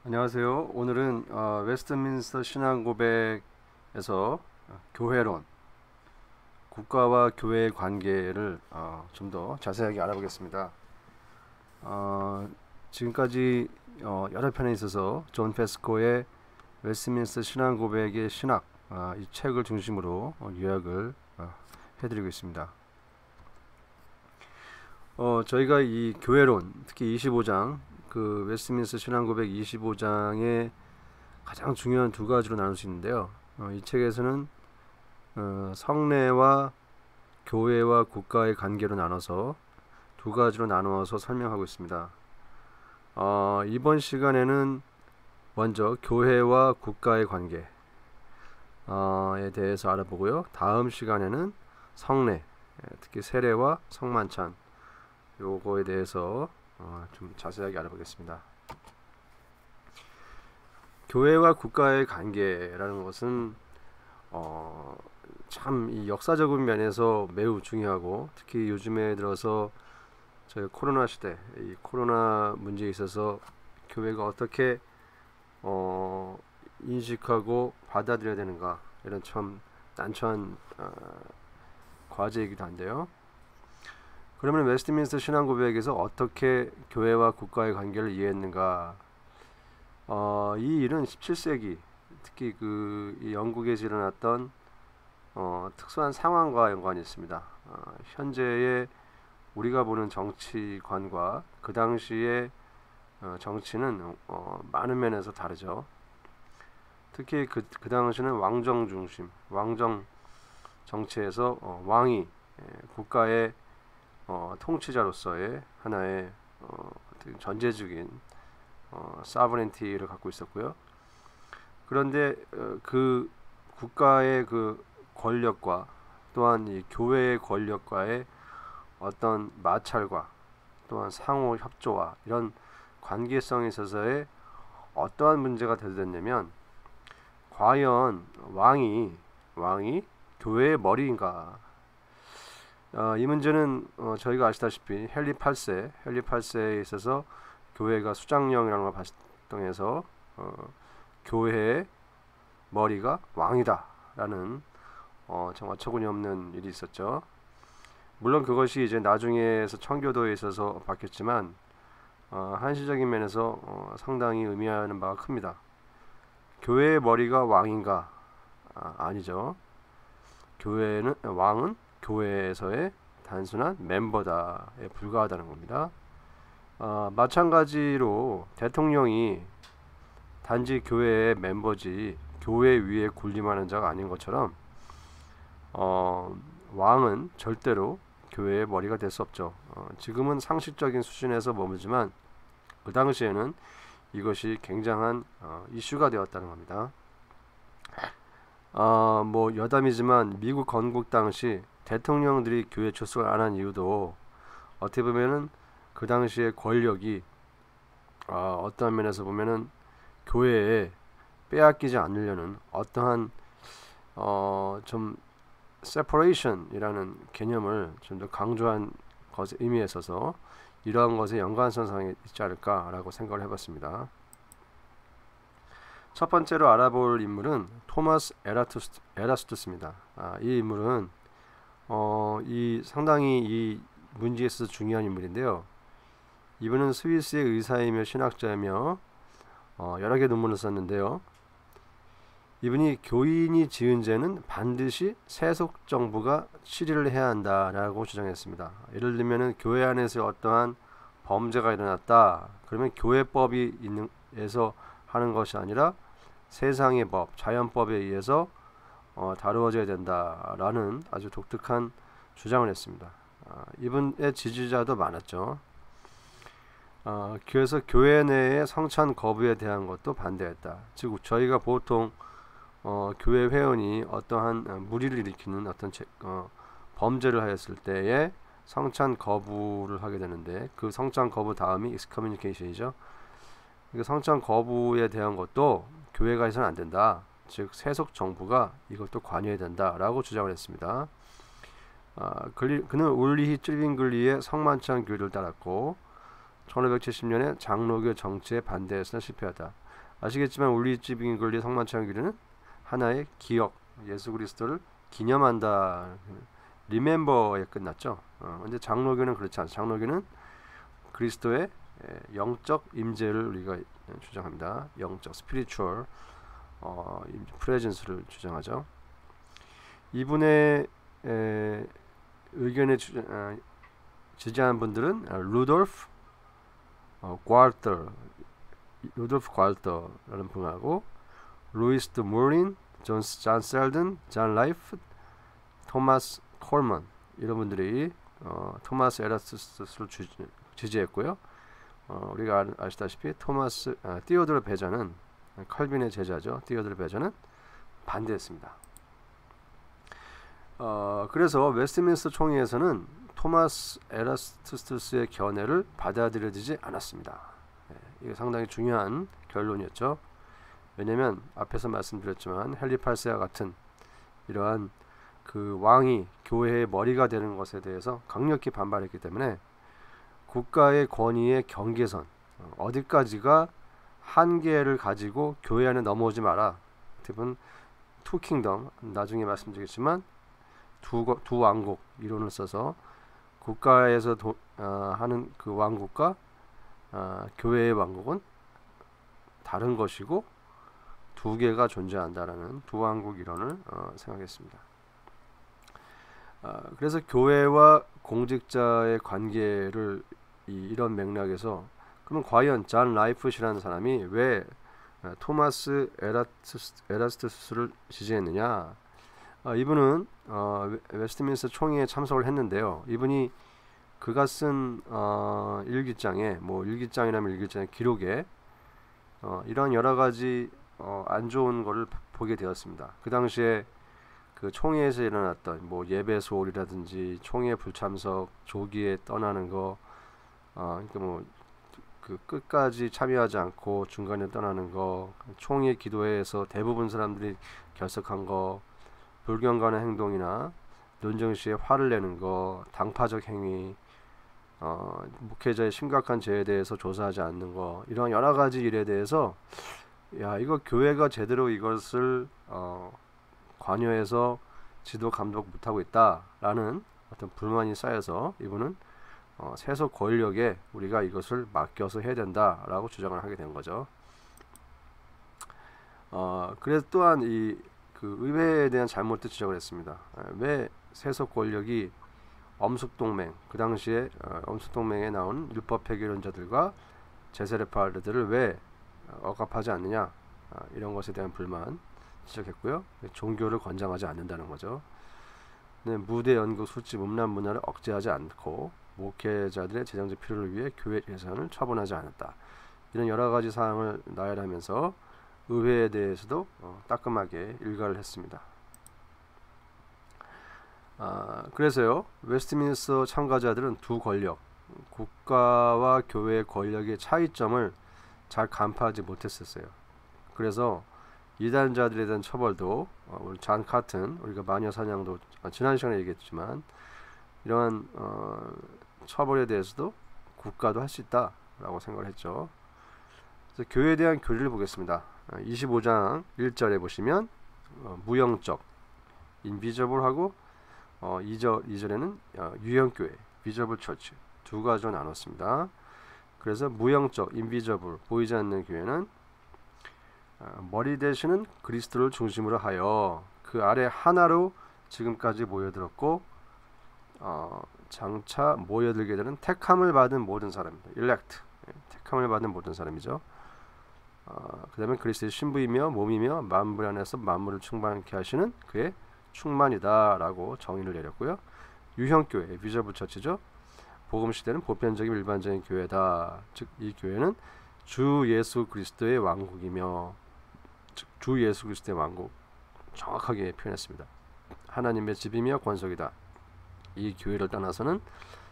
안녕하세요. 오늘은 웨스트민스터 신앙고백에서 교회론, 국가와 교회의 관계를 좀 더 자세하게 알아보겠습니다. 어, 지금까지 여러 편에 있어서 존 페스코의 웨스트민스터 신앙고백의 신학 이 책을 중심으로 요약을 해드리고 있습니다. 저희가 이 교회론, 특히 25장, 그 웨스트민스터 신앙고백 25장의 가장 중요한 두 가지로 나눌 수 있는데요. 이 책에서는 성례와 교회와 국가의 관계로 나눠서 두 가지로 나누어서 설명하고 있습니다. 이번 시간에는 먼저 교회와 국가의 관계에 대해서 알아보고요. 다음 시간에는 성례, 특히 세례와 성만찬 요거에 대해서 좀 자세하게 알아보겠습니다. 교회와 국가의 관계라는 것은 참 이 역사적인 면에서 매우 중요하고, 특히 요즘에 들어서 저희 코로나 시대, 이 코로나 문제에 있어서 교회가 어떻게 인식하고 받아들여야 되는가, 이런 참 난처한 과제이기도 한데요. 그러면 웨스트민스터 신앙고백에서 어떻게 교회와 국가의 관계를 이해했는가? 이 일은 17세기, 특히 이 영국에서 일어났던 특수한 상황과 연관이 있습니다. 현재의 우리가 보는 정치관과 그 당시의 정치는 많은 면에서 다르죠. 특히 그 당시는 왕정 중심, 왕정 정치에서 왕이 국가의 통치자로서의 하나의 전제적인 사버렌티를 갖고 있었고요. 그런데 그 국가의 그 권력과 또한 이 교회의 권력과의 어떤 마찰과 또한 상호 협조와 이런 관계성에 있어서의 어떠한 문제가 대두됐냐면, 과연 왕이 교회의 머리인가? 이 문제는 저희가 아시다시피 헨리 8세에 있어서 교회가 수장령이라는 걸 발동해서 교회의 머리가 왕이다라는 정말 어처구니 없는 일이 있었죠. 물론 그것이 이제 나중에서 청교도에 있어서 바뀌었지만 한시적인 면에서 상당히 의미하는 바가 큽니다. 교회의 머리가 왕인가? 아니죠. 왕은 교회에서의 단순한 멤버다에 불과하다는 겁니다. 마찬가지로 대통령이 단지 교회의 멤버지 교회 위에 군림하는 자가 아닌 것처럼 왕은 절대로 교회의 머리가 될 수 없죠. 지금은 상식적인 수준에서 머물지만 그 당시에는 이것이 굉장한 이슈가 되었다는 겁니다. 뭐 여담이지만 미국 건국 당시 대통령들이 교회 출석을 안 한 이유도 어떻게 보면은 그 당시의 권력이 어떠한 면에서 보면은 교회에 빼앗기지 않으려는 어떠한 좀 separation이라는 개념을 좀 더 강조한 것의 의미에 있어서 이러한 것에 연관성이 있지 않을까라고 생각을 해봤습니다. 첫 번째로 알아볼 인물은 토마스 에라스투스입니다. 이 인물은 상당히 이 문제에 있어서 중요한 인물인데요. 이분은 스위스의 의사이며 신학자이며 여러 개 논문을 썼는데요. 이분이 교인이 지은 죄는 반드시 세속 정부가 치리를 해야 한다라고 주장했습니다. 예를 들면은 교회 안에서 어떠한 범죄가 일어났다, 그러면 교회법이 에서 하는 것이 아니라 세상의 법, 자연법에 의해서 다루어져야 된다라는 아주 독특한 주장을 했습니다. 이분의 지지자도 많았죠. 그래서 교회 내의 성찬 거부에 대한 것도 반대했다. 즉 저희가 보통 교회 회원이 어떠한 무리를 일으키는 어떤 범죄를 하였을 때에 성찬 거부를 하게 되는데, 그 성찬 거부 다음이 excommunication이죠. 성찬 거부에 대한 것도 교회가 해서는 안 된다. 즉 세속 정부가 이것도 관여해야 된다라고 주장을 했습니다. 그는 울리히 찔빙글리의 성만찬 교리를 따랐고 1570년에 장로교 정치에 반대해서 실패하다. 아시겠지만 우리집 인글리 성만찬교리는 하나의 기억, 예수 그리스도를 기념한다. 리멤버에 끝났죠. 근데 장로교는 그렇지 않습니다. 장로교는 그리스도의 영적 임재를 우리가 주장합니다. 영적 스피리추얼 프레젠스를 주장하죠. 이분의 의견에 지지하는 분들은 루돌프 괄터라는 분하고 루이스 드 무린, 존 셀든, 존 라이프, 토마스 콜먼 이런 분들이 토마스 에라스투스를 지지했고요. 우리가 아시다시피 티오도르 베자는 칼빈의 제자죠. 티오도르 베자는 반대했습니다. 그래서 웨스트민스터 총회에서는 토마스 에라스투스의 견해를 받아들여지지 않았습니다. 이게 상당히 중요한 결론이었죠. 왜냐하면 앞에서 말씀드렸지만 헨리 8세와 같은 이러한 그 왕이 교회의 머리가 되는 것에 대해서 강력히 반발했기 때문에 국가의 권위의 경계선 어디까지가 한계를 가지고 교회 안에 넘어오지 마라. 대부분 투 킹덤 나중에 말씀드리겠지만 두 왕국 이론을 써서 국가에서 하는 그 왕국과 교회의 왕국은 다른 것이고 두 개가 존재한다라는 두 왕국 이론을 생각했습니다. 그래서 교회와 공직자의 관계를 이런 맥락에서 그럼 과연 존 라이프시라는 사람이 왜 토마스 에라스투스를 지지했느냐? 이분은 웨스트민스터 총회에 참석을 했는데요. 이분이 그가 쓴 일기장에 일기장이라면 일기장의 기록에 이런 여러 가지 안 좋은 것을 보게 되었습니다. 그 당시에 그 총회에서 일어났던 예배 소홀이라든지 총회 불참석, 조기에 떠나는 거, 그러니까 그 끝까지 참여하지 않고 중간에 떠나는 거, 총회 기도회에서 대부분 사람들이 결석한 거, 불경건의 행동이나 논정 시에 화를 내는 거, 당파적 행위, 목회자의 심각한 죄에 대해서 조사하지 않는 거, 이런 여러 가지 일에 대해서 이거 교회가 제대로 이것을 관여해서 지도 감독 못하고 있다라는 어떤 불만이 쌓여서 이분은 세속 권력에 우리가 이것을 맡겨서 해야 된다라고 주장을 하게 된 거죠. 그래서 또한 그 의회에 대한 잘못도 지적을 했습니다. 왜 세속 권력이 엄숙동맹, 그 당시에 엄숙동맹에 나온 율법 폐기론자들과 제세례파들을 왜 억압하지 않느냐, 이런 것에 대한 불만 지적했고요. 종교를 권장하지 않는다는 거죠. 무대, 연극, 술집, 음란 문화를 억제하지 않고 목회자들의 재정적 필요를 위해 교회 예산을 처분하지 않았다. 이런 여러 가지 사항을 나열하면서 의회에 대해서도 따끔하게 일가를 했습니다. 그래서요, 웨스트민스터 참가자들은 두 권력, 국가와 교회의 권력의 차이점을 잘 간파하지 못했었어요. 그래서 이단자들에 대한 처벌도 우리 존 카튼, 우리가 마녀 사냥도 지난 시간에 얘기했지만 이러한 처벌에 대해서도 국가도 할 수 있다라고 생각을 했죠. 그래서 교회에 대한 교리를 보겠습니다. 25장 1절에 보시면 무형적, 인비저블하고 2절에는 유형교회, 비저블 처치 두 가지로 나눴습니다. 그래서 무형적, 인비저블, 보이지 않는 교회는 머리 되시는 그리스도를 중심으로 하여 그 아래 하나로 지금까지 모여들었고 장차 모여들게 되는 택함을 받은 모든 사람입니다. elect, 택함을 받은 모든 사람이죠. 그 다음에 그리스도의 신부이며 몸이며 만물 안에서 만물을 충만케 하시는 그의 충만이다 라고 정의를 내렸고요. 유형교회, 비저블 처치죠. 복음시대는 보편적인 일반적인 교회다. 즉 이 교회는 주 예수 그리스도의 왕국이며, 즉 주 예수 그리스도의 왕국 정확하게 표현했습니다. 하나님의 집이며 권속이다. 이 교회를 떠나서는,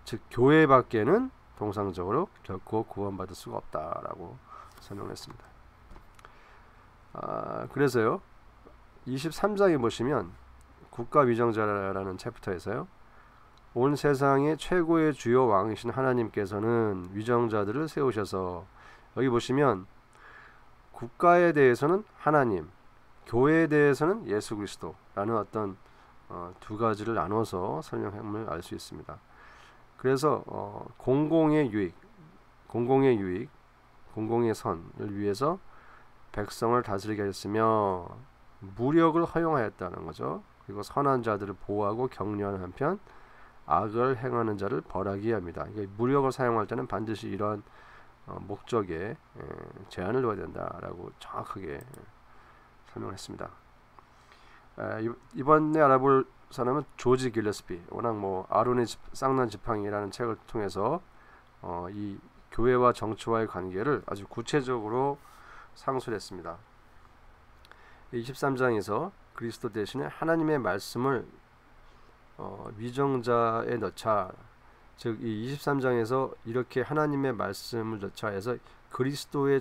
즉 교회 밖에는 통상적으로 결코 구원받을 수가 없다라고 설명했습니다. 그래서요, 23장에 보시면 국가위정자라는 챕터에서요, 온 세상의 최고의 주요 왕이신 하나님께서는 위정자들을 세우셔서, 여기 보시면 국가에 대해서는 하나님, 교회에 대해서는 예수 그리스도라는 어떤 두 가지를 나눠서 설명함을 알 수 있습니다. 그래서 공공의 유익, 공공의 선을 위해서 백성을 다스리게 하였으며 무력을 허용하였다는 거죠. 그리고 선한 자들을 보호하고 격려하는 한편 악을 행하는 자를 벌하게 합니다. 그러니까 무력을 사용할 때는 반드시 이러한 목적에 제한을 둬야 된다라고 정확하게 설명했습니다. 이번에 알아볼 사람은 조지 길레스피. 워낙 아론의 쌍난 지팡이라는 책을 통해서 이 교회와 정치와의 관계를 아주 구체적으로 상술했습니다. 23장에서 그리스도 대신에 하나님의 말씀을 위정자에 넣자, 즉 이 23장에서 이렇게 하나님의 말씀을 넣자 해서 그리스도의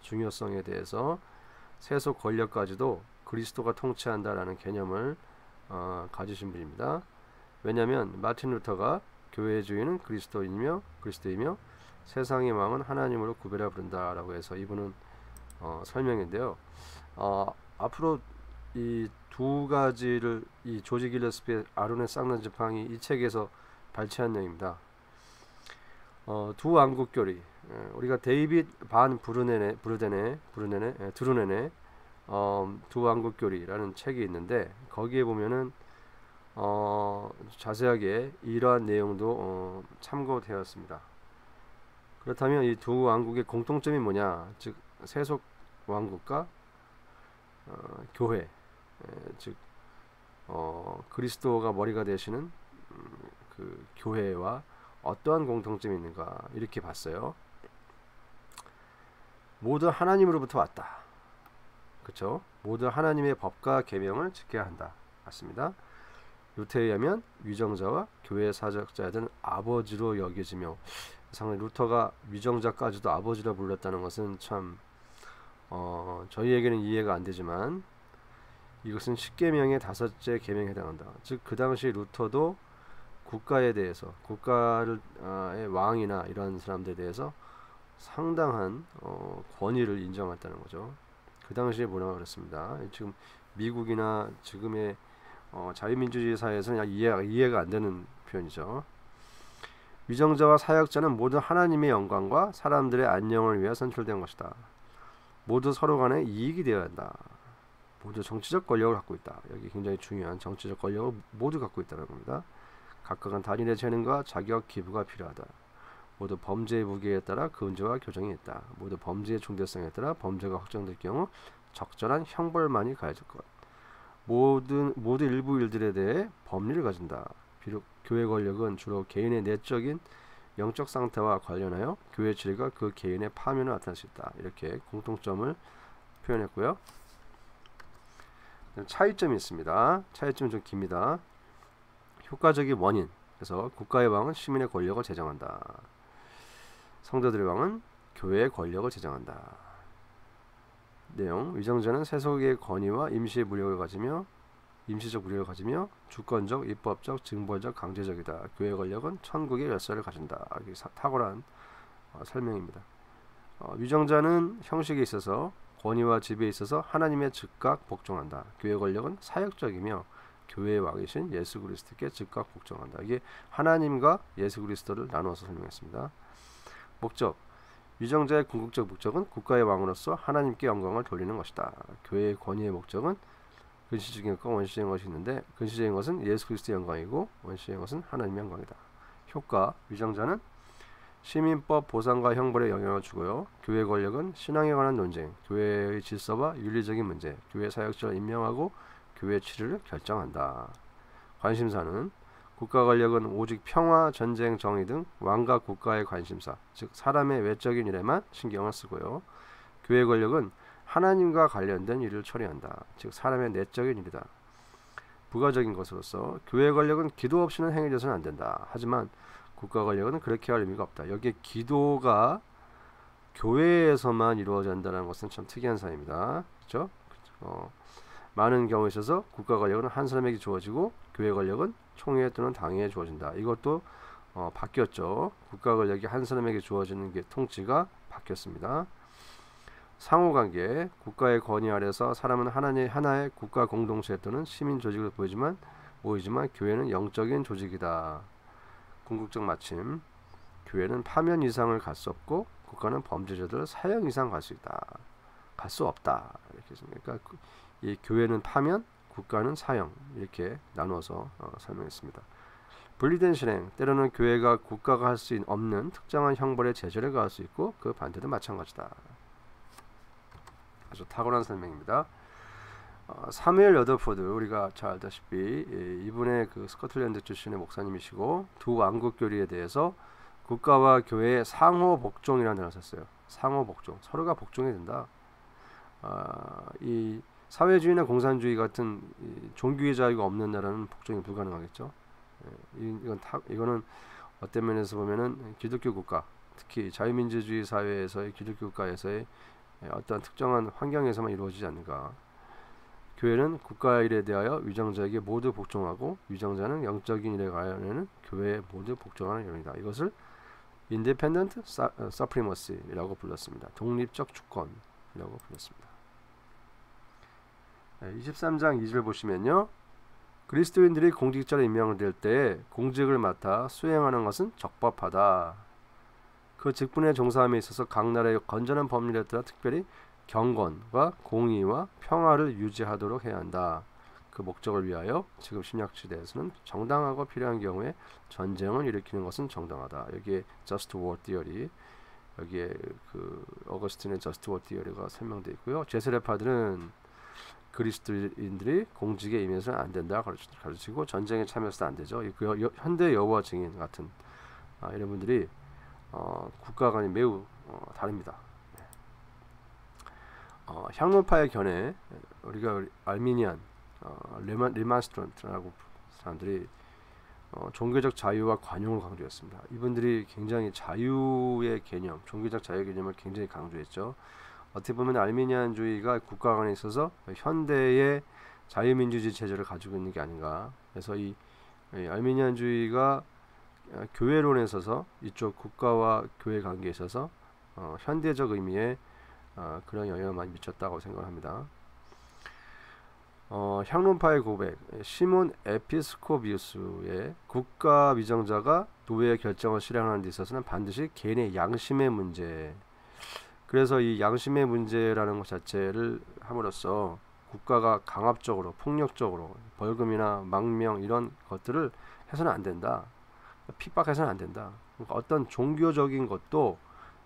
중요성에 대해서 세속 권력까지도 그리스도가 통치한다라는 개념을 가지신 분입니다. 왜냐하면 마틴 루터가 교회의 주인은 그리스도이며 세상의 왕은 하나님으로 구별하 부른다라고 해서 이분은 설명인데요. 앞으로 이 두 가지를 이 조지 길레스피의 아론의 쌍난 지팡이 이 책에서 발췌한 내용입니다. 두 왕국교리, 우리가 데이빗 반 드루넨의 두 왕국교리라는 책이 있는데 거기에 보면은 자세하게 이러한 내용도 참고되었습니다. 그렇다면 이 두 왕국의 공통점이 뭐냐? 즉 세속 왕국과 교회, 즉 그리스도가 머리가 되시는 그 교회와 어떠한 공통점이 있는가 이렇게 봤어요. 모두 하나님으로부터 왔다. 그렇죠? 모두 하나님의 법과 계명을 지켜야 한다. 맞습니다. 루터에 의하면 위정자와 교회 사역자들은 아버지로 여겨지며, 상당히 루터가 위정자까지도 아버지로 불렀다는 것은 참 저희에게는 이해가 안 되지만 이것은 10계명의 5째 계명에 해당한다. 즉 그 당시 루터도 국가에 대해서, 국가의 왕이나 이런 사람들에 대해서 상당한 권위를 인정했다는 거죠. 그 당시에 뭐라고 그랬습니다. 지금 미국이나 지금의 자유민주주의 사회에서는 이해가 안 되는 표현이죠. 위정자와 사역자는 모두 하나님의 영광과 사람들의 안녕을 위해 선출된 것이다. 모두 서로 간에 이익이 되어야 한다. 모두 정치적 권력을 갖고 있다. 여기 굉장히 중요한 정치적 권력을 모두 갖고 있다는 겁니다. 각각은 단일의 재능과 자격 기부가 필요하다. 모두 범죄의 무게에 따라 근저와 교정이 있다. 모두 범죄의 중대성에 따라 범죄가 확정될 경우 적절한 형벌만이 가해질 것. 모두 일부 일들에 대해 법리를 가진다. 비록 교회 권력은 주로 개인의 내적인 영적 상태와 관련하여 교회 질과 그 개인의 파면을 나타낼 수 있다. 이렇게 공통점을 표현했고요. 차이점이 있습니다. 차이점이 좀 깁니다. 효과적인 원인. 그래서 국가의 왕은 시민의 권력을 제정한다. 성도들의 왕은 교회의 권력을 제정한다. 내용: 위정자는 세속의 권위와 임시적 무력을 가지며 주권적, 입법적, 징벌적, 강제적이다. 교회의 권력은 천국의 열쇠를 가진다. 이게 탁월한 설명입니다. 위정자는 형식에 있어서, 권위와 지배에 있어서 하나님의 즉각 복종한다. 교회의 권력은 사역적이며 교회의 왕이신 예수 그리스도께 즉각 복종한다. 이게 하나님과 예수 그리스도를 나누어서 설명했습니다. 목적: 위정자의 궁극적 목적은 국가의 왕으로서 하나님께 영광을 돌리는 것이다. 교회의 권위의 목적은 근시적인 것과 원시적인 것이 있는데, 근시적인 것은 예수 그리스도의 영광이고 원시적인 것은 하나님의 영광이다. 효과: 위정자는 시민법 보상과 형벌에 영향을 주고요. 교회 권력은 신앙에 관한 논쟁, 교회의 질서와 윤리적인 문제, 교회 사역자를 임명하고 교회 치료를 결정한다. 관심사는 국가 권력은 오직 평화, 전쟁, 정의 등 왕과 국가의 관심사, 즉 사람의 외적인 일에만 신경을 쓰고요. 교회 권력은 하나님과 관련된 일을 처리한다. 즉 사람의 내적인 일이다. 부가적인 것으로서 교회 권력은 기도 없이는 행해져서는 안 된다. 하지만 국가 권력은 그렇게 할 의미가 없다. 여기에 기도가 교회에서만 이루어져야 한다는 것은 참 특이한 사입니다. 그렇죠? 많은 경우에 있어서 국가 권력은 한 사람에게 주어지고 교회 권력은 총회 또는 당회에 주어진다. 이것도 바뀌었죠. 국가 권력이 한 사람에게 주어지는 게 통치가 바뀌었습니다. 상호관계, 국가의 권위 아래서 사람은 하나의 국가 공동체 또는 시민 조직을 보이지만 교회는 영적인 조직이다. 궁극적 마침, 교회는 파면 이상을 갈 수 없고 국가는 범죄자들을 사형 이상 갈 수 있다. 갈 수 없다. 이렇게 그러니까 이 교회는 파면, 국가는 사형 이렇게 나누어서 설명했습니다. 분리된 실행, 때로는 교회가 국가가 할 수 없는 특정한 형벌의 제재를 가할 수 있고 그 반대도 마찬가지다. 아주 탁월한 설명입니다. 사무엘 러더포드, 우리가 잘 알다시피 이분의 그 스코틀랜드 출신의 목사님이시고 두 왕국 교리에 대해서 국가와 교회의 상호 복종이라는 단어를 썼어요. 상호 복종, 서로가 복종해야 된다. 이 사회주의나 공산주의 같은 종교의 자유가 없는 나라는 복종이 불가능하겠죠. 이거는 어떤 면에서 보면은 기독교 국가, 특히 자유민주주의 사회에서의 기독교 국가에서의 어떤 특정한 환경에서만 이루어지지 않는가. 교회는 국가 일에 대하여 위정자에게 모두 복종하고 위정자는 영적인 일에 관하여는 교회에 모두 복종하는 이론이다. 이것을 Independent Supremacy라고 불렀습니다. 독립적 주권이라고 불렀습니다. 23장 2절 보시면요. 그리스도인들이 공직자로 임명될 때 공직을 맡아 수행하는 것은 적법하다. 그 직분에 종사함에 있어서 각 나라의 건전한 법률에 따라 특별히 경건과 공의와 평화를 유지하도록 해야 한다. 그 목적을 위하여 지금 신약시대에서는 정당하고 필요한 경우에 전쟁을 일으키는 것은 정당하다. 여기에 Just War Theory, 여기에 그 어거스틴의 Just War Theory가 설명되어 있고요. 제세례파들은 그리스도인들이 공직에 임해서는 안 된다 가르치고 전쟁에 참여해서도 안 되죠. 현대 여호와 증인 같은 이런 분들이 국가관이 매우 다릅니다. 향론파의 견해, 우리가 알미니안, 리마스트런트라고 사람들이 종교적 자유와 관용을 강조했습니다. 이분들이 굉장히 자유의 개념, 종교적 자유 개념을 굉장히 강조했죠. 어떻게 보면 알미니안주의가 국가관에 있어서 현대의 자유민주주의 체제를 가지고 있는 게 아닌가. 그래서 이 알미니안주의가 교회론에 있어서 이쪽 국가와 교회 관계에 있어서 현대적 의미의 그런 영향을 많이 미쳤다고 생각합니다. 향론파의 고백, 시몬 에피스코비우스의 국가 위정자가 노예의 결정을 실행하는 데 있어서는 반드시 개인의 양심의 문제, 그래서 이 양심의 문제라는 것 자체를 함으로써 국가가 강압적으로 폭력적으로 벌금이나 망명 이런 것들을 해서는 안 된다. 핍박해서는 안 된다. 그러니까 어떤 종교적인 것도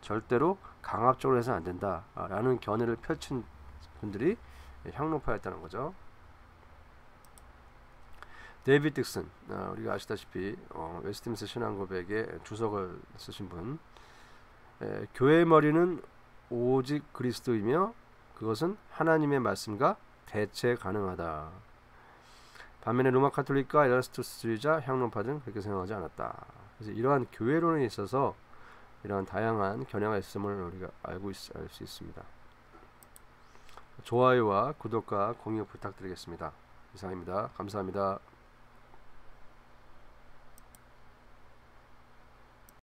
절대로 강압적으로 해서는 안 된다 라는 견해를 펼친 분들이 향론파였다는 거죠. 데이비드 딕슨, 우리가 아시다시피 웨스트민스터 신앙고백에 주석을 쓰신 분, 교회의 머리는 오직 그리스도이며 그것은 하나님의 말씀과 대체 가능하다. 반면에 로마 카톨릭과 에라스투스주의자, 향론파들은 그렇게 생각하지 않았다. 그래서 이러한 교회론에 있어서 이러한 다양한 견해가 있음을 우리가 알 수 있습니다. 좋아요와 구독과 공유 부탁드리겠습니다. 이상입니다. 감사합니다.